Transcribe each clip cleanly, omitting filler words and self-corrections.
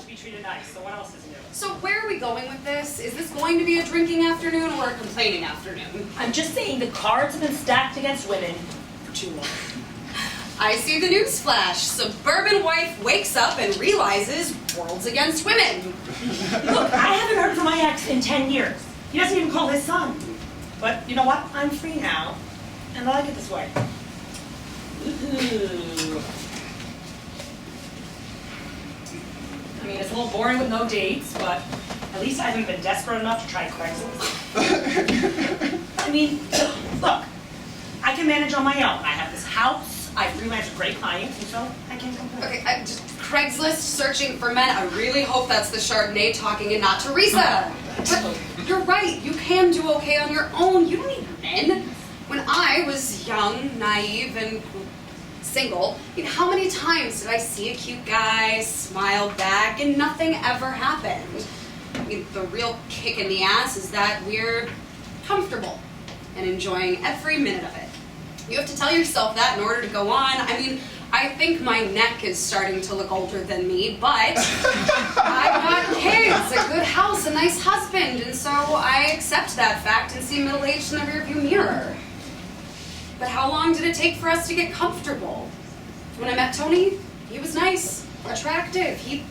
to be treated nice, so what else is new? So where are we going with this? Is this going to be a drinking afternoon or a complaining afternoon? I'm just saying the cards have been stacked against women for too long. I see the news flash. Suburban wife wakes up and realizes world's against women. Look, I haven't heard from my ex in 10 years. He doesn't even call his son. But you know what? I'm free now, and I like it this way. Woohoo. I mean, it's a little boring with no dates, but at least I haven't been desperate enough to try Craigslist. I mean, look, I can manage on my own. I have this house. I freelance with great clients, and so I can't complain. Okay, just Craigslist searching for men. I really hope that's the Chardonnay talking and not Teresa. But you're right, you can do okay on your own. You don't need men. When I was young, naive, and single, I mean, how many times did I see a cute guy, smile back, and nothing ever happened? I mean, the real kick in the ass is that we're comfortable and enjoying every minute of it. You have to tell yourself that in order to go on. I mean, I think my neck is starting to look older than me, but I've got kids, a good house, a nice husband, and so I accept that fact and see middle-aged in the rearview mirror. But how long did it take for us to get comfortable? When I met Tony, he was nice, attractive, he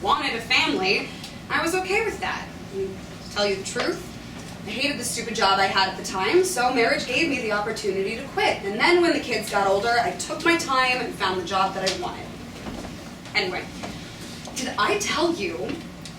wanted a family. I was okay with that. And to tell you the truth, I hated the stupid job I had at the time, so marriage gave me the opportunity to quit. And then when the kids got older, I took my time and found the job that I wanted. Anyway, did I tell you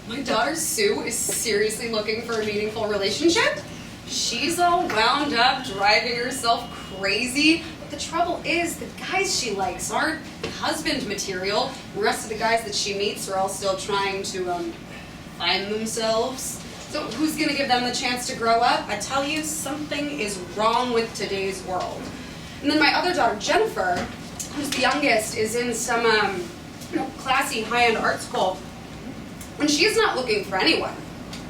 my daughter Sue is seriously looking for a meaningful relationship? She's all wound up, driving herself crazy. But the trouble is, the guys she likes aren't husband material. The rest of the guys that she meets are all still trying to find themselves. So who's going to give them the chance to grow up? I tell you, something is wrong with today's world. And then my other daughter, Jennifer, who's the youngest, is in some classy high-end art school. When she's not looking for anyone,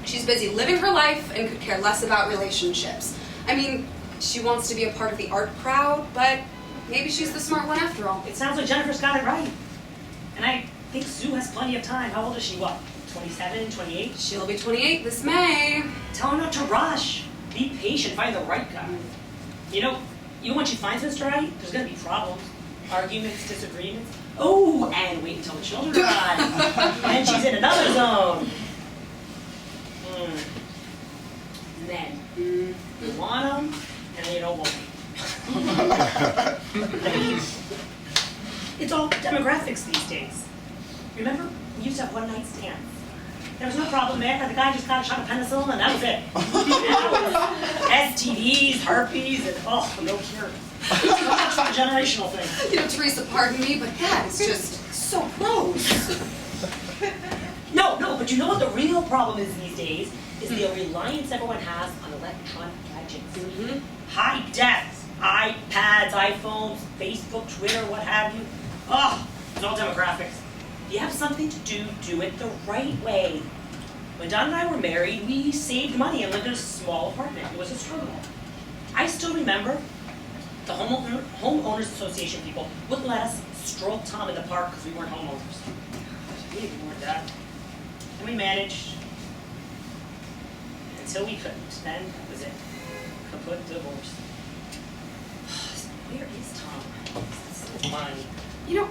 she's busy living her life and could care less about relationships. I mean, she wants to be a part of the art crowd, but maybe she's the smart one after all. It sounds like Jennifer's got it right. And I think Sue has plenty of time. How old is she, what? 27, 28? She'll be 28 this May. Tell her not to rush. Be patient, find the right guy. You know once she finds Mr. Right, there's gonna be problems. Arguments, disagreements. Oh, and wait until the children arrive. And she's in another zone. Then, you want them, and then you don't want them. I mean, it's all demographics these days. Remember, we used to have one-night stands. There was no problem there. The guy just got a shot of penicillin, and that was it. Now it's STDs, herpes, and no cure. It's not a generational thing. You know, Teresa, pardon me, but that is just so gross. No, but you know what the real problem is these days? Is the reliance everyone has on electronic gadgets. High def, iPads, iPhones, Facebook, Twitter, what have you. It's all demographics. If you have something to do it the right way. When Don and I were married, we saved money and lived in a small apartment. It was a struggle. I still remember the homeowners association people wouldn't let us stroll Tom in the park because we weren't homeowners. We ignored that. And we managed until we couldn't. Then that was it. Kaput divorce. Where is Tom? This is mine. You know,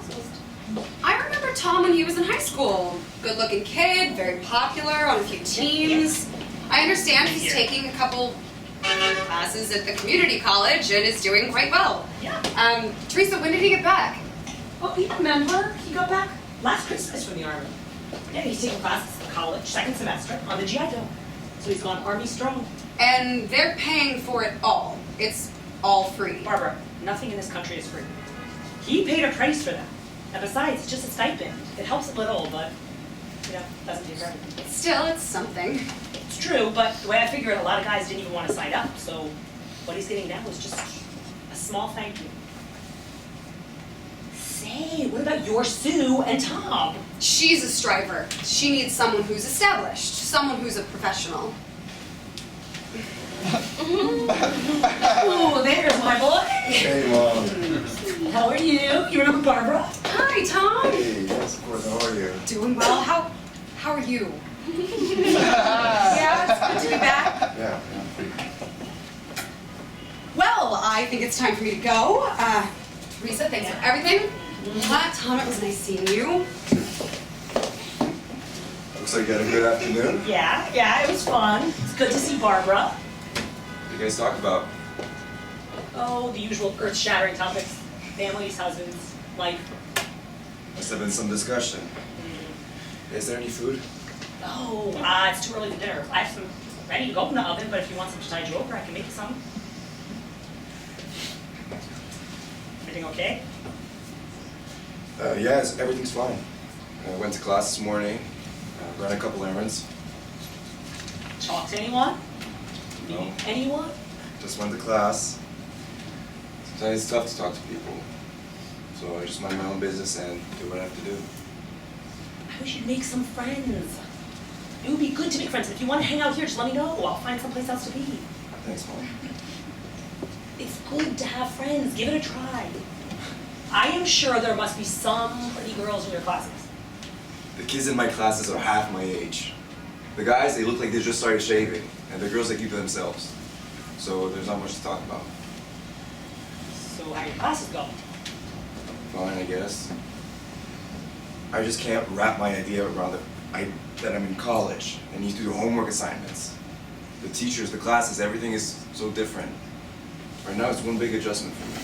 I remember Tom when he was in high school. Good-looking kid, very popular on a few teams. I understand he's taking a couple classes at the community college and is doing quite well. Yeah. Teresa, when did he get back? Oh, you remember? He got back last Christmas from the Army. Yeah, he's taking classes at college, second semester, on the GI Bill. So he's gone Army strong. And they're paying for it all. It's all free. Barbara, nothing in this country is free. He paid a price for that. And besides, it's just a stipend. It helps a little, but, doesn't pay for everything. Still, it's something. It's true, but the way I figure it, a lot of guys didn't even want to sign up, so what he's getting now is just a small thank you. Say, what about your Sue and Tom? She's a striver. She needs someone who's established, someone who's a professional. Oh, there's my boy. Hey, Mom. How are you? You remember Barbara? Hi, Tom. Hey, yes, of course. How are you? Doing well. How are you? Yeah, it's good to be back. Yeah. Well, I think it's time for me to go. Risa, thanks for everything. Tom, it was nice seeing you. Looks like you had a good afternoon. Yeah, it was fun. It's good to see Barbara. What did you guys talk about? Oh, the usual earth-shattering topics. Families, husbands, life. Must have been some discussion. Is there any food? Oh, it's too early for dinner. I have some ready to go in the oven, but if you want some to tide you over, I can make you some. Everything okay? Yes, everything's fine. I went to class this morning, ran a couple errands. Talk to anyone? No. Meet anyone? Just went to class. Sometimes it's tough to talk to people. So I just mind my own business and do what I have to do. I wish you'd make some friends. It would be good to make friends. If you want to hang out here, just let me know. I'll find someplace else to be. Thanks, Mom. It's good to have friends. Give it a try. I am sure there must be some pretty girls in your classes. The kids in my classes are half my age. The guys, they look like they just started shaving, and the girls, they keep to themselves. So there's not much to talk about. So how your classes go? Fine, I guess. I just can't wrap my idea around that I'm in college and need to do homework assignments. The teachers, the classes, everything is so different. Right now, it's one big adjustment for me.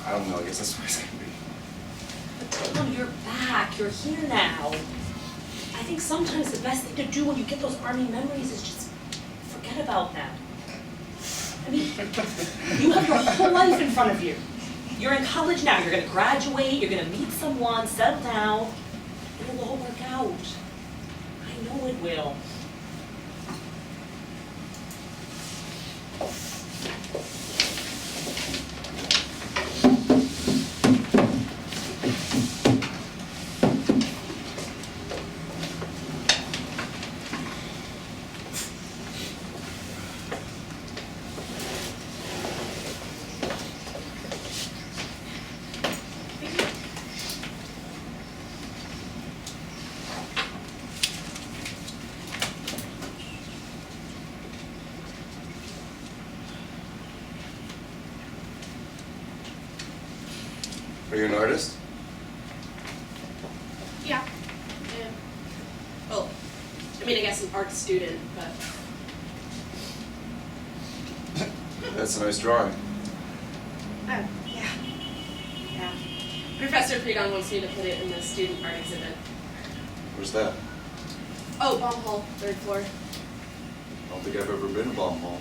I don't know, I guess that's what it's gonna be. But Tom, you're back. You're here now. I think sometimes the best thing to do when you get those army memories is just forget about them. I mean, you have your whole life in front of you. You're in college now. You're going to graduate. You're going to meet someone, settle down. It'll all work out. I know it will. Are you an artist? Yeah. Well, I mean, I guess an art student, but That's a nice drawing. oh, yeah. Yeah. Professor Creedon wants me to put it in the student art exhibit. Where's that? Oh, Bomb Hall, 3rd floor. I don't think I've ever been to Bomb Hall.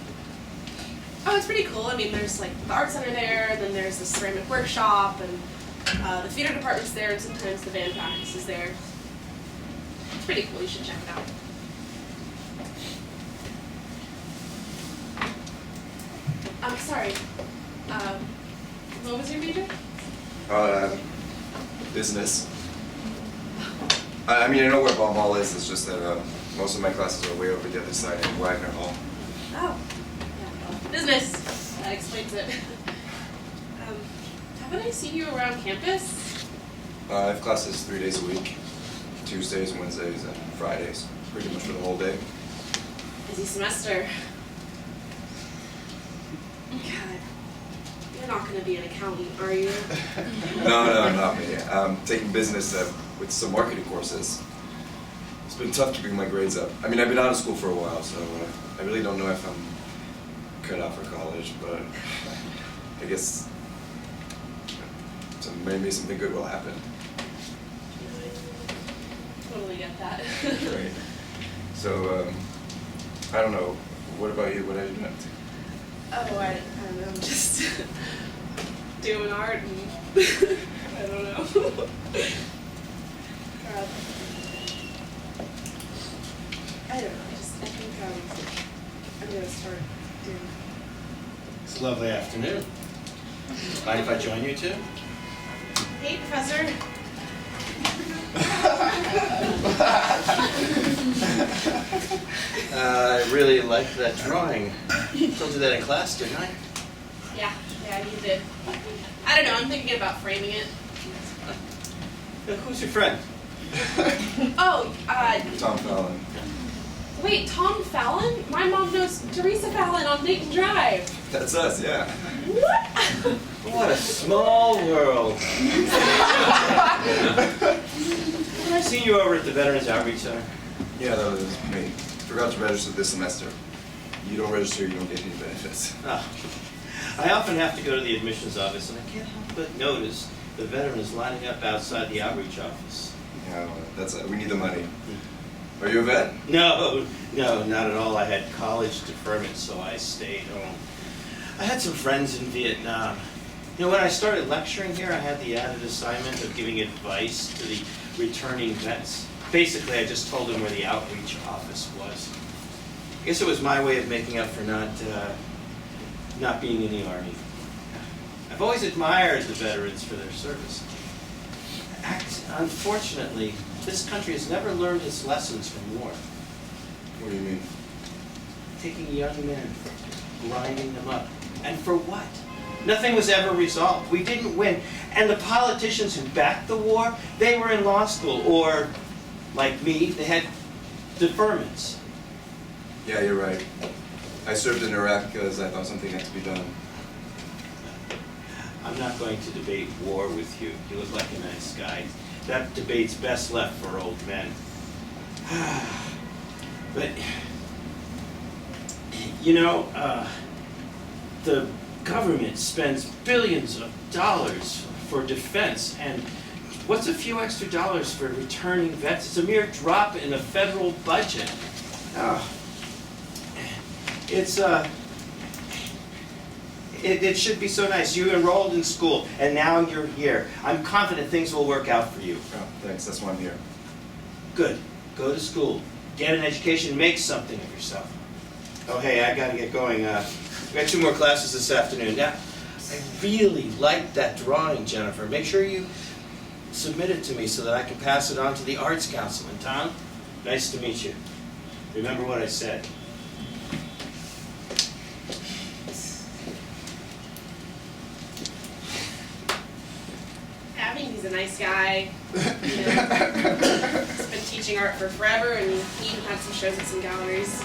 Oh, it's pretty cool. I mean, there's like the art center there, and then there's the ceramic workshop, and the theater department's there, and sometimes the band practice is there. It's pretty cool. You should check it out. I'm sorry. What was your major? Business. I mean, I know where Bomb Hall is. It's just that most of my classes are way over the other side in Wagner Hall. Oh. Yeah, well, business. That explains it. Haven't I seen you around campus? I have classes 3 days a week. Tuesdays, Wednesdays, and Fridays. Pretty much for the whole day. Busy semester. God. You're not going to be an accountant, are you? No, not me. I'm taking business with some marketing courses. It's been tough keeping my grades up. I mean, I've been out of school for a while, so I really don't know if I'm cut out for college, but I guess maybe something good will happen. Totally get that. Right. So, I don't know. What about you? What have you been up to? Oh, I don't know. Just doing art and I don't know. I don't know. I think I'm gonna start doing. It's a lovely afternoon. Mind if I join you two? Hey, Professor. I really liked that drawing. Told you that in class, didn't I? Yeah, you did. I don't know. I'm thinking about framing it. Who's your friend? Oh, Tom Fallon. wait, Tom Fallon? My mom knows Teresa Fallon on Dayton Drive. That's us, yeah. What? What a small world. I seen you over at the Veterans Outreach Center. Yeah, that was me. Forgot to register this semester. You don't register, you don't get any benefits. Oh. I often have to go to the admissions office, and I can't help but notice the veterans lining up outside the outreach office. Yeah, that's it. We need the money. Are you a vet? No, not at all. I had college deferment, so I stayed home. I had some friends in Vietnam. You know, when I started lecturing here, I had the added assignment of giving advice to the returning vets. Basically, I just told them where the outreach office was. I guess it was my way of making up for not being in the Army. I've always admired the veterans for their service. Unfortunately, this country has never learned its lessons from war. What do you mean? Taking young men, grinding them up. And for what? Nothing was ever resolved. We didn't win. And the politicians who backed the war, they were in law school. Or, like me, they had deferments. Yeah, you're right. I served in Iraq because I thought something had to be done. I'm not going to debate war with you. You look like a nice guy. That debate's best left for old men. But, you know, the government spends billions of dollars for defense, and what's a few extra dollars for returning vets? It's a mere drop in the federal budget. It should be so nice. You enrolled in school, and now you're here. I'm confident things will work out for you. Oh, thanks. That's why I'm here. Good. Go to school. Get an education. Make something of yourself. Oh, hey, I gotta get going. We got 2 more classes this afternoon. Now, I really like that drawing, Jennifer. Make sure you submit it to me so that I can pass it on to the Arts Council. And Tom, nice to meet you. Remember what I said. I mean, he's a nice guy. You know, he's been teaching art for forever, and he even had some shows at some galleries.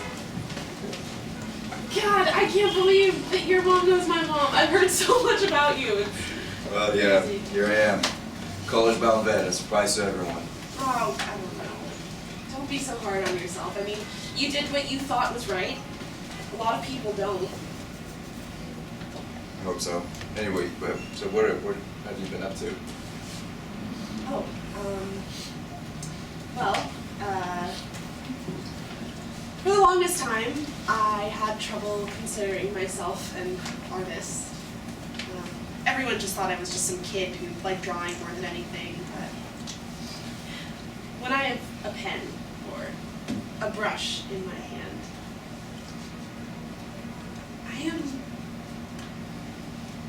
God, I can't believe that your mom knows my mom. I've heard so much about you. Well, yeah, here I am. College-bound vet, a surprise to everyone. Oh, I don't know. Don't be so hard on yourself. I mean, you did what you thought was right. A lot of people don't. I hope so. Anyway, so what have you been up to? Oh, well, for the longest time, I had trouble considering myself an artist. Everyone just thought I was just some kid who liked drawing more than anything, but when I have a pen or a brush in my hand,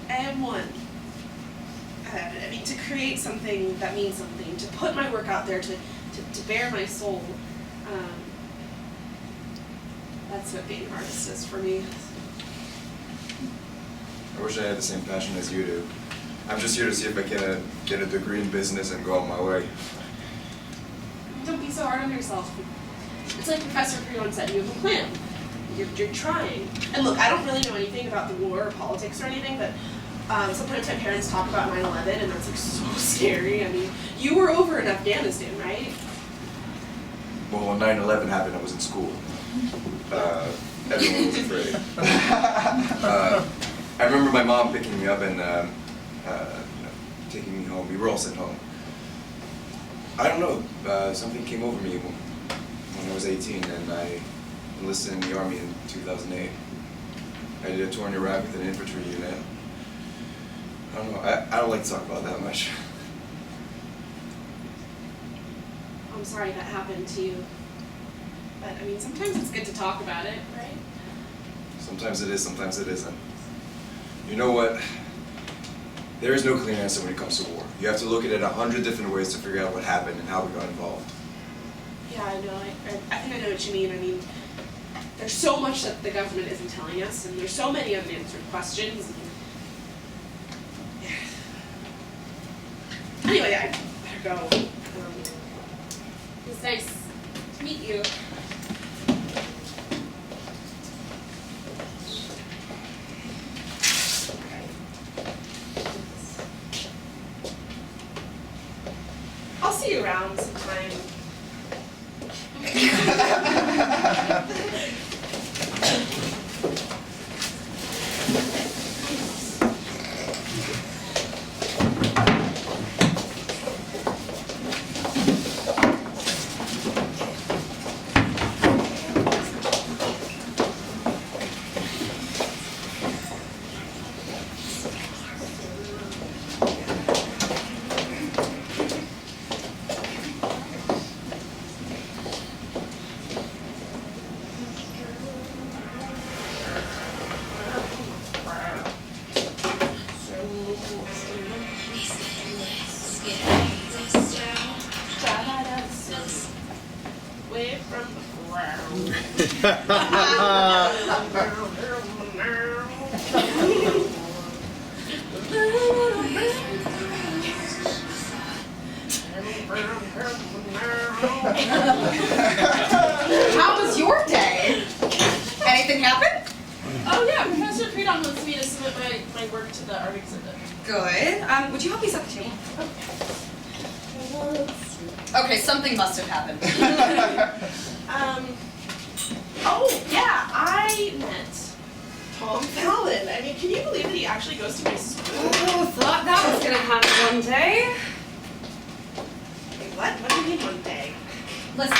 I am one. I mean, to create something that means something, to put my work out there, to bare my soul, that's what being an artist is for me. I wish I had the same passion as you do. I'm just here to see if I can get a degree in business and go on my way. Don't be so hard on yourself. It's like Professor Creon said, you have a plan. You're trying. And look, I don't really know anything about the war or politics or anything, but sometimes my parents talk about 9/11, and that's like so scary. I mean, you were over in Afghanistan, right? Well, when 9/11 happened, I was in school. Everyone was afraid. I remember my mom picking me up and taking me home. We were all sent home. I don't know, something came over me when I was 18, and I enlisted in the Army in 2008. I did a tour in Iraq with an infantry unit. I don't know, I don't like to talk about that much. I'm sorry that happened to you. But, I mean, sometimes it's good to talk about it, right? Sometimes it is, sometimes it isn't. You know what? There is no clear answer when it comes to war. You have to look at it 100 different ways to figure out what happened and how we got involved. Yeah, I know. I think I know what you mean. I mean, there's so much that the government isn't telling us, and there's so many unanswered questions. And, yeah. Anyway, I better go. It's nice to meet you. I'll see you around sometime. Away from the ground. How was your day? Anything happen? Oh yeah, Professor Creedon wants me to submit my work to the art exhibit. Good. Would you help me set the table? Okay, something must have happened. Oh yeah, I met Tom Fallon. I mean, can you believe that he actually goes to my school? Oh, thought that was gonna happen one day. Wait, what? What do you mean one day? Listen,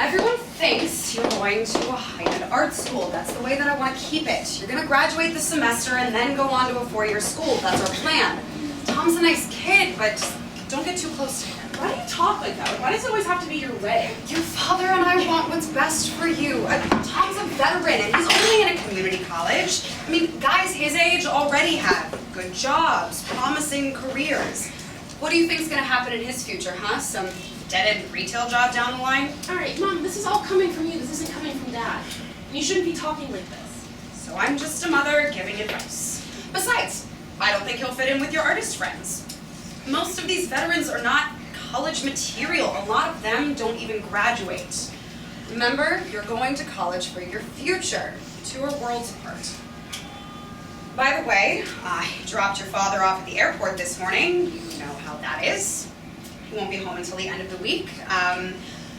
everyone thinks you're going to a high-end art school. That's the way that I want to keep it. You're gonna graduate this semester and then go on to a 4-year school. That's our plan. Tom's a nice kid, but just don't get too close to him. Why do you talk like that? Why does it always have to be your way? Your father and I want what's best for you. Tom's a veteran and he's only in a community college. I mean, guys his age already have good jobs, promising careers. What do you think's gonna happen in his future, huh? Some dead-end retail job down the line? All right, Mom, this is all coming from you. This isn't coming from Dad. And you shouldn't be talking like this. So I'm just a mother giving advice. Besides, I don't think he'll fit in with your artist friends. Most of these veterans are not college material. A lot of them don't even graduate. Remember, you're going to college for your future. The two are worlds apart. By the way, I dropped your father off at the airport this morning. You know how that is. He won't be home until the end of the week.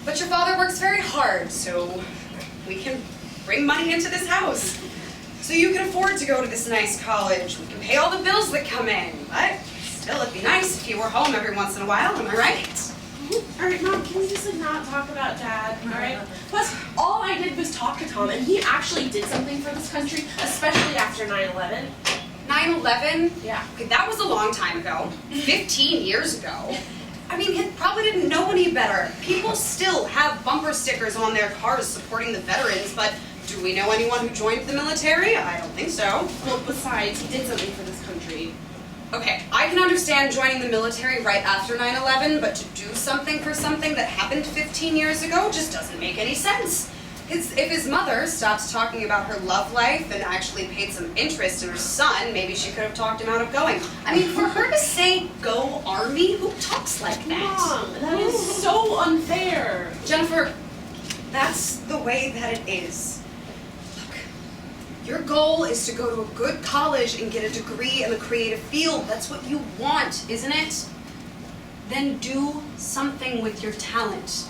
But your father works very hard, so we can bring money into this house. So you can afford to go to this nice college. We can pay all the bills that come in. But still, it'd be nice if you were home every once in a while, am I right? All right, Mom, can we just not talk about Dad, all right? Plus, all I did was talk to Tom, and he actually did something for this country, especially after 9/11. 9/11? Yeah. Okay, that was a long time ago. 15 years ago. I mean, he probably didn't know any better. People still have bumper stickers on their cars supporting the veterans, but do we know anyone who joined the military? I don't think so. Well, besides, he did something for this country. Okay, I can understand joining the military right after 9/11, but to do something for something that happened 15 years ago just doesn't make any sense. If his mother stopped talking about her love life and actually paid some interest in her son, maybe she could have talked him out of going. I mean, for her to say, go Army, who talks like that? Mom, that is so unfair. Jennifer, that's the way that it is. Look, your goal is to go to a good college and get a degree in the creative field. That's what you want, isn't it? Then do something with your talent.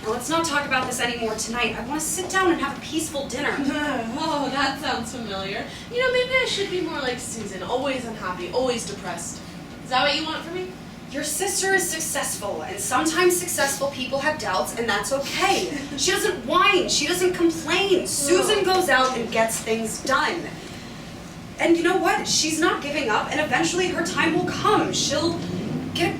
Now let's not talk about this anymore tonight. I want to sit down and have a peaceful dinner. Oh, that sounds familiar. You know, maybe I should be more like Susan, always unhappy, always depressed. Is that what you want from me? Your sister is successful, and sometimes successful people have doubts, and that's okay. She doesn't whine, she doesn't complain. Susan goes out and gets things done. And you know what? She's not giving up, and eventually her time will come. She'll get a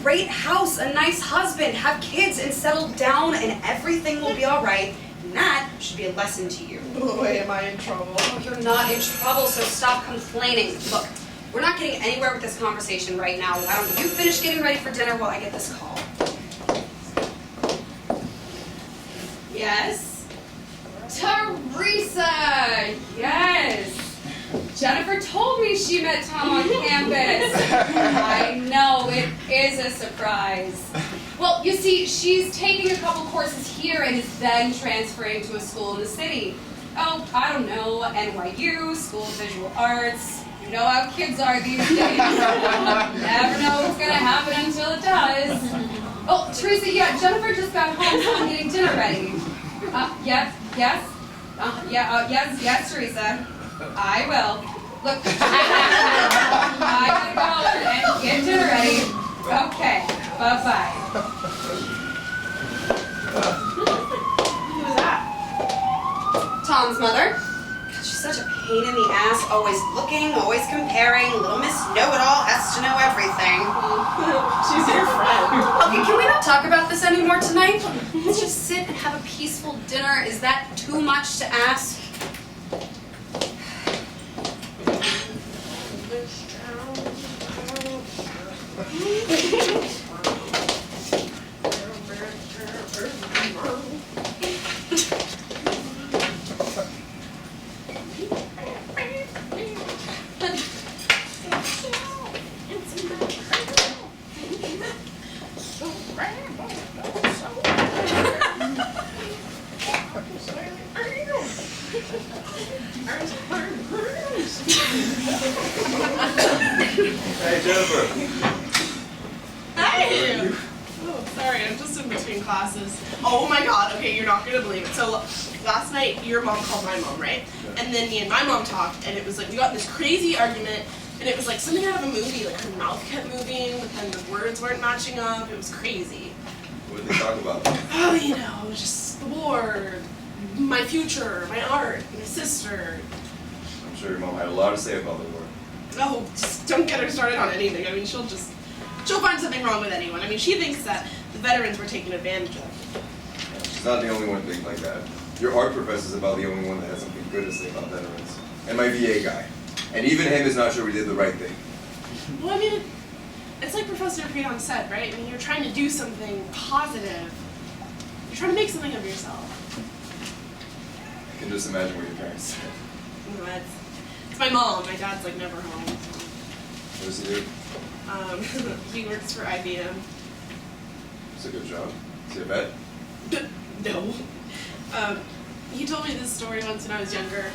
great house, a nice husband, have kids, and settle down, and everything will be all right. And that should be a lesson to you. Boy, am I in trouble. Oh, you're not in trouble, so stop complaining. Look, we're not getting anywhere with this conversation right now. Why don't you finish getting ready for dinner while I get this call? Yes? Teresa! Yes! Jennifer told me she met Tom on campus. I know, it is a surprise. Well, you see, she's taking a couple courses here and is then transferring to a school in the city. Oh, I don't know, NYU, School of Visual Arts. You know how kids are these days. Never know what's going to happen until it does. Oh, Teresa, yeah, Jennifer just got home, so I'm getting dinner ready. Yes, Teresa. I will. Look, I gotta go and get dinner ready. Okay, bye-bye. Who was that? Tom's mother. She's such a pain in the ass, always looking, always comparing. Little Miss Know-It-All has to know everything. She's your friend. Okay, can we not talk about this anymore tonight? Let's just sit and have a peaceful dinner. Is that too much to ask? Hey, Jennifer. Hey! Oh, sorry, I'm just in between classes. Oh my god, okay, you're not gonna believe it. So last night, your mom called my mom, right? And then me and my mom talked, and it was like, we got in this crazy argument, and it was like something out of a movie, like her mouth kept moving, but then the words weren't matching up. It was crazy. What did they talk about? Oh, you know, it was just the war, my future, my art, my sister. I'm sure your mom had a lot to say about the war. Oh, just don't get her started on anything. I mean, she'll find something wrong with anyone. I mean, she thinks that the veterans were taken advantage of. She's not the only one thinking like that. Your art professor's about the only one that has something good to say about veterans. And my VA guy. And even him is not sure we did the right thing. Well, I mean, it's like Professor Prion said, right? I mean, you're trying to do something positive. You're trying to make something of yourself. I can just imagine what your parents said. You know, it's my mom. My dad's like never home. What does he do? He works for IBM. It's a good job. Is he a vet? No. He told me this story once when I was younger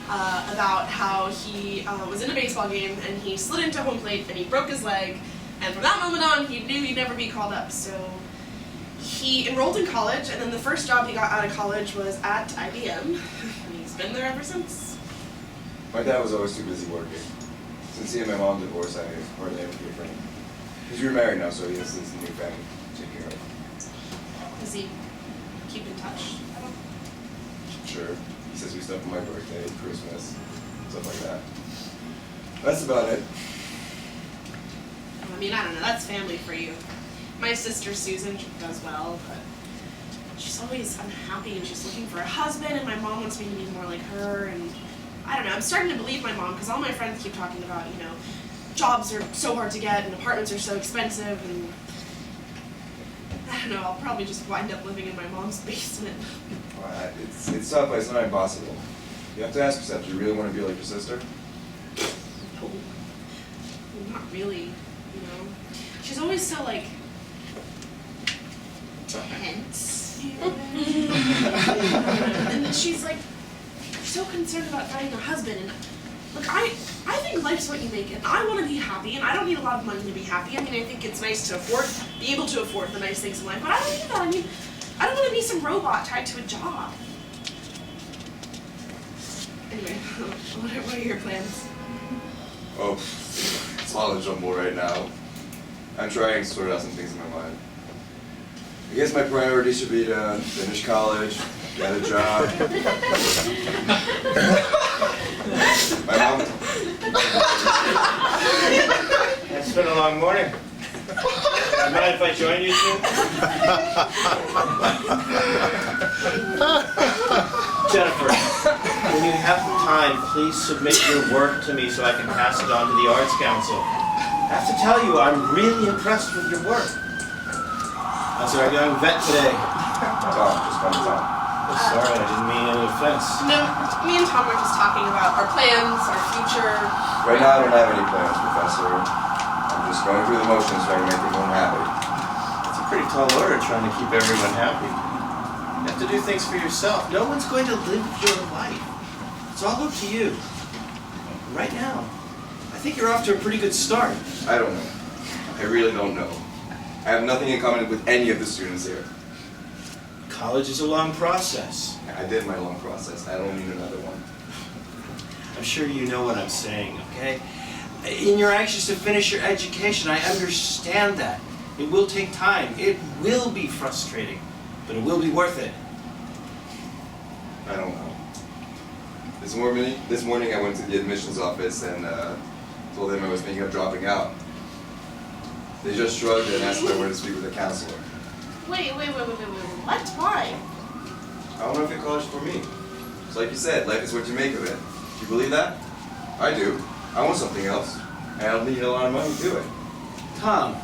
about how he was in a baseball game and he slid into home plate and he broke his leg, and from that moment on he knew he'd never be called up. So he enrolled in college, and then the first job he got out of college was at IBM, and he's been there ever since. My dad was always too busy working. Since he and my mom divorced, I hardly ever hear from him. He's remarried now, so he has his new family to take care of. Does he keep in touch? Sure. He says we stuff for my birthday, Christmas, stuff like that. That's about it. I mean, I don't know, that's family for you. My sister Susan does well, but she's always unhappy and she's looking for a husband, and my mom wants me to be more like her, and I don't know, I'm starting to believe my mom, because all my friends keep talking about, you know, jobs are so hard to get and apartments are so expensive, and I don't know, I'll probably just wind up living in my mom's basement. It's tough, but it's not impossible. You have to ask yourself, do you really want to be like your sister? No, not really, you know. She's always so, like, tense, you know? And then she's, like, so concerned about finding a husband, and look, I think life's what you make it. I want to be happy, and I don't need a lot of money to be happy. I mean, I think it's nice to be able to afford the nice things in life, but I don't need that. I mean, I don't want to be some robot tied to a job. Anyway, what are your plans? Oh, it's all a jumble right now. I'm trying to sort out some things in my mind. I guess my priority should be to finish college, get a job. My mom. It's been a long morning. Mind if I join you two? Jennifer, when you have the time, please submit your work to me so I can pass it on to the Arts Council. I have to tell you, I'm really impressed with your work. How's our young vet today? Tom, just one time. Oh, sorry, I didn't mean any offense. No, me and Tom were just talking about our plans, our future. Right now, I don't have any plans, Professor. I'm just going through the motions trying to make everyone happy. It's a pretty tall order trying to keep everyone happy. You have to do things for yourself. No one's going to live your life. It's all up to you. Right now, I think you're off to a pretty good start. I don't know. I really don't know. I have nothing in common with any of the students here. College is a long process. I did my long process. I don't need another one. I'm sure you know what I'm saying, okay? And you're anxious to finish your education. I understand that. It will take time. It will be frustrating, but it will be worth it. I don't know. This morning I went to the admissions office and told them I was thinking of dropping out. They just shrugged and asked if I wanted to speak with a counselor. Wait. What? Why? I don't know if the college is for me. It's like you said, life is what you make of it. Do you believe that? I do. I want something else. And I don't need a lot of money to do it. Tom,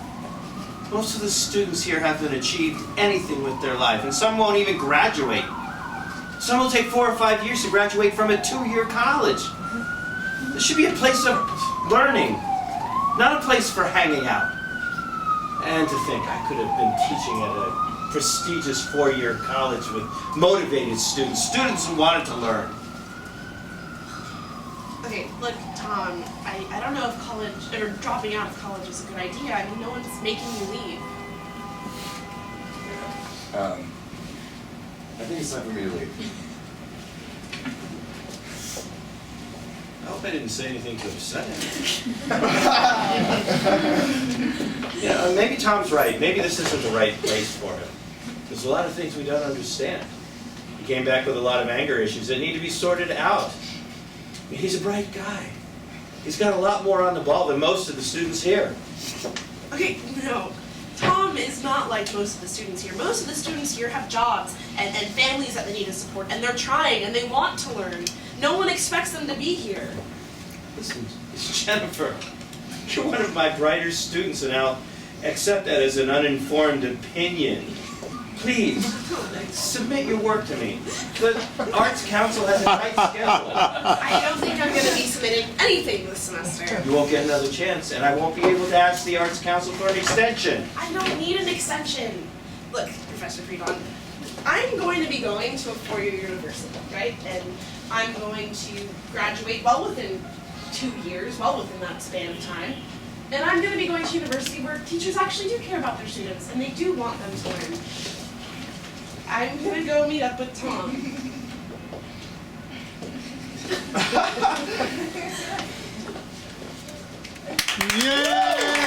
most of the students here haven't achieved anything with their life, and some won't even graduate. Some will take 4 or 5 years to graduate from a 2-year college. This should be a place of learning, not a place for hanging out. And to think I could have been teaching at a prestigious 4-year college with motivated students who wanted to learn. Okay, look, Tom, I don't know if college, or dropping out of college is a good idea. I mean, no one's making you leave. I think it's time for me to leave. I hope I didn't say anything to upset him. Maybe Tom's right. Maybe this isn't the right place for him. There's a lot of things we don't understand. He came back with a lot of anger issues that need to be sorted out. I mean, he's a bright guy. He's got a lot more on the ball than most of the students here. Okay, no. Tom is not like most of the students here. Most of the students here have jobs and families that they need to support, and they're trying and they want to learn. No one expects them to be here. Listen, it's Jennifer. You're one of my brighter students, and I'll accept that as an uninformed opinion. Please, submit your work to me. The Arts Council has a tight schedule. I don't think I'm going to be submitting anything this semester. You won't get another chance, and I won't be able to ask the Arts Council for an extension. I don't need an extension. Look, Professor Friedon, I'm going to be going to a 4-year university, right? And I'm going to graduate well within 2 years, well within that span of time. And I'm going to be going to a university where teachers actually do care about their students, and they do want them to learn. I'm going to go meet up with Tom. Yay!